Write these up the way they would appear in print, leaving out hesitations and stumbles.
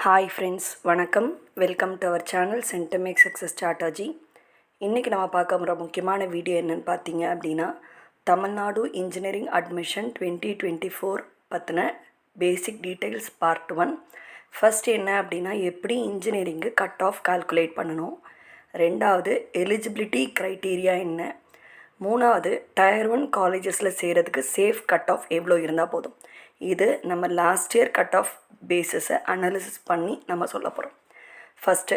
Hi friends, வணக்கம். Welcome to our channel சென்டமேக் success strategy. இன்றைக்கி நம்ம பார்க்க போகிற முக்கியமான வீடியோ என்னென்னு பார்த்தீங்க அப்படின்னா, தமிழ்நாடு இன்ஜினியரிங் அட்மிஷன் 2024 பற்றின பேசிக் டீட்டெயில்ஸ் பார்ட் 1. ஃபர்ஸ்ட் என்ன அப்படின்னா, எப்படி இன்ஜினியரிங்கு கட் ஆஃப் கால்குலேட் பண்ணணும், ரெண்டாவது எலிஜிபிலிட்டி க்ரைட்டீரியா என்ன, மூணாவது டயர் 1 காலேஜஸில் செய்கிறதுக்கு சேஃப் கட் ஆஃப் எவ்வளோ இருந்தால் போதும். இது நம்ம லாஸ்ட் இயர் கட் ஆஃப் பேஸஸை அனாலிசிஸ் பண்ணி நம்ம சொல்ல போகிறோம். ஃபஸ்ட்டு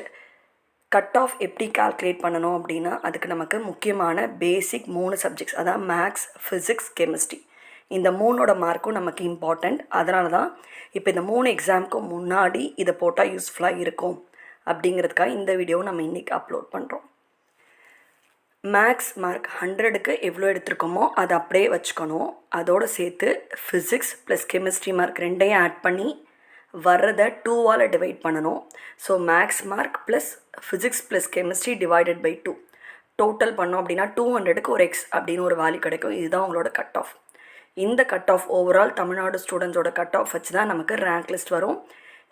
கட் ஆஃப் எப்படி கால்குலேட் பண்ணணும் அப்படின்னா, அதுக்கு நமக்கு முக்கியமான பேசிக் 3 சப்ஜெக்ட்ஸ், அதாவது மேக்ஸ், ஃபிசிக்ஸ், கெமிஸ்ட்ரி, இந்த 3ஓட மார்க்கும் நமக்கு இம்பார்ட்டண்ட். அதனால தான் இப்போ இந்த 3 எக்ஸாமுக்கும் முன்னாடி இதை போட்டால் யூஸ்ஃபுல்லாக இருக்கும் அப்படிங்கிறதுக்காக இந்த வீடியோவை நம்ம இன்றைக்கி அப்லோட் பண்ணுறோம். மேக்ஸ் மார்க் 100க்கு எவ்வளோ எடுத்திருக்கோமோ அதை அப்படியே வச்சுக்கணும். அதோடு சேர்த்து ஃபிசிக்ஸ் ப்ளஸ் கெமிஸ்ட்ரி மார்க் ரெண்டையும் ஆட் பண்ணி வர்றதை 2ஆல் டிவைட் பண்ணணும். So max mark plus physics plus chemistry divided by 2 total பண்ணோம் அப்படின்னா 200க்கு ஒரு எக்ஸ் அப்படின்னு ஒரு வேல்யூ கிடைக்கும். இதுதான் உங்களோட கட் ஆஃப். இந்த கட் ஆஃப் ஓவரால் தமிழ்நாடு ஸ்டூடெண்ட்ஸோட கட் ஆஃப் வச்சு தான் நமக்கு ரேங்க் லிஸ்ட் வரும்.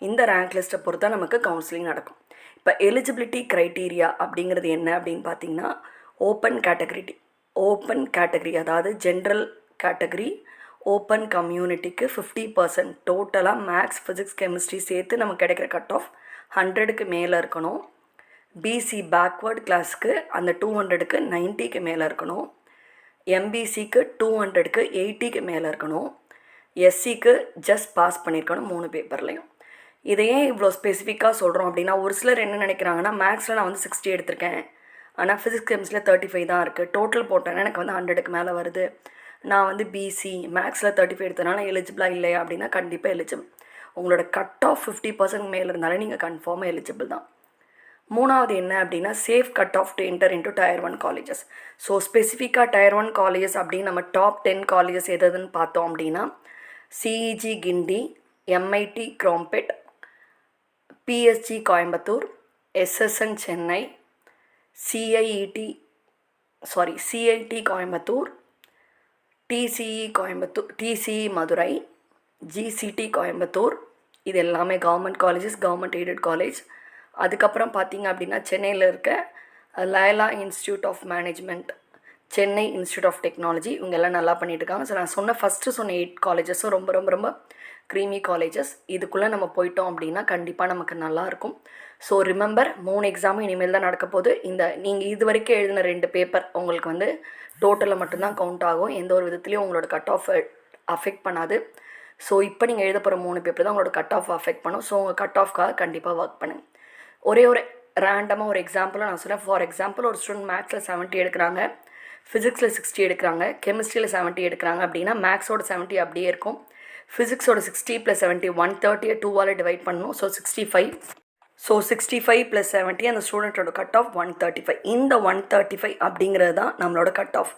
இந்த ரேங்க் லிஸ்ட்டை பொறுத்து தான் நமக்கு கவுன்சிலிங் நடக்கும். இப்போ எலிஜிபிலிட்டி க்ரைட்டீரியா அப்படிங்கிறது என்ன அப்படின்னு பார்த்தீங்கன்னா, ஓப்பன் கேட்டகரி அதாவது ஜென்ரல் கேட்டகரி, ஓப்பன் கம்யூனிட்டிக்கு 50%, டோட்டலாக மேக்ஸ், ஃபிசிக்ஸ், கெமிஸ்ட்ரி சேர்த்து நமக்கு கிடைக்கிற கட் ஆஃப் 100க்கு மேலே இருக்கணும். பிசி பேக்வேர்டு கிளாஸுக்கு அந்த 200க்கு 90க்கு மேலே இருக்கணும். எம்பிசிக்கு 200க்கு 80க்கு மேலே இருக்கணும். எஸ்சிக்கு ஜஸ்ட் பாஸ் பண்ணியிருக்கணும் 3 பேப்பர்லையும். இதையே இவ்வளோ ஸ்பெசிஃபிக்காக சொல்கிறோம் அப்படின்னா, ஒரு சிலர் என்ன நினைக்கிறாங்கன்னா, மேக்ஸில் நான் வந்து 60 எடுத்திருக்கேன், ஆனால் ஃபிசிக்ஸ் கெமிஸ்ட்ரியில் 35 தான் இருக்குது, டோட்டல் போட்டேன்னா எனக்கு வந்து 100க்கு மேலே வருது, நான் வந்து பிசி மேக்ஸில் 35 எடுத்தனால எலிஜிபிளாக இல்லையா அப்படின்னா, கண்டிப்பாக எலிஜிபிள். உங்களோட கட் ஆஃப் 50% மேலே இருந்தாலே நீங்கள் கன்ஃபார்மாக எலிஜிபிள் தான். மூணாவது என்ன அப்படின்னா, safe cut off to enter into tier 1 colleges. So ஸ்பெசிஃபிக்காக டயர் 1 காலேஜஸ் அப்படின்னு நம்ம டாப் 10 காலேஜஸ் எதுன்னு பார்த்தோம் அப்படின்னா, CEG Guindy, MIT Chromepet, PSG Coimbatore, SSN Chennai, CIT Coimbatore, TCE Madurai, GCT Coimbatore, இது எல்லாமே government colleges, government aided college. அதுக்கப்புறம் பார்த்தீங்க அப்படின்னா, சென்னையில் இருக்க Loyola institute of management, Chennai institute of technology, இவங்க எல்லாம் நல்லா பண்ணிட்டு இருக்காங்க. ஸோ நான் சொன்ன 8 காலேஜஸும் ரொம்ப ரொம்ப ரொம்ப க்ரீமி காலேஜஸ். இதுக்குள்ளே நம்ம போயிட்டோம் அப்படின்னா கண்டிப்பாக நமக்கு நல்லாயிருக்கும். ஸோ ரிமெம்பர், 3 எக்ஸாமும் இனிமேல் தான் நடக்க போகுது. நீங்கள் இது வரைக்கும் எழுதின 2 பேப்பர் உங்களுக்கு வந்து டோட்டலில் மட்டும்தான் கவுண்ட் ஆகும். எந்த ஒரு விதத்துலேயும் உங்களோட கட் ஆஃப் அஃபெக்ட் பண்ணாது. ஸோ இப்போ நீங்கள் எழுத போகிற 3 பேப்பர் தான் உங்களோட கட் ஆஃப் அஃபெக்ட் பண்ணும். ஸோ உங்கள் கட் ஆஃப்காக கண்டிப்பாக ஒர்க் பண்ணுங்கள். ஒரே ரேண்டமாக ஒரு எக்ஸாம்பிளாக நான் சொல்கிறேன். ஃபார் எக்ஸாம்பிள், ஒரு ஸ்டூடெண்ட் மேக்ஸில் 70 எடுக்கிறாங்க, ஃபிசிக்ஸில் 60 எடுக்கிறாங்க, கெமிஸ்ட்ரியில் 70 எடுக்கிறாங்க அப்படின்னா மேக்ஸோட 70 அப்படியே இருக்கும். ஃபிசிக்ஸோட 60 + 70 130 2ஆல் டிவைட் பண்ணணும். ஸோ 65 + 70 அந்த ஸ்டூடெண்ட்டோட கட் ஆஃப் 135. இந்த 135 அப்படிங்கிறது தான் நம்மளோட கட் ஆஃப்.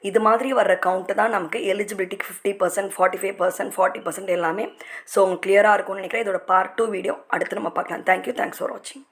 இது மாதிரி வர்ற கவுண்ட்டு தான் நமக்கு எலிஜிபிலிட்டிக்கு 50%, 45%, 40% எல்லாமே. ஸோ உங்களுக்கு கிளியராக இருக்கும்னு நினைக்கிறேன். இதோட பார்ட் 2 வீடியோ அடுத்து நம்ம பார்க்கலாம். தேங்க்யூ, தேங்க்ஸ் ஃபார் வாட்சிங்.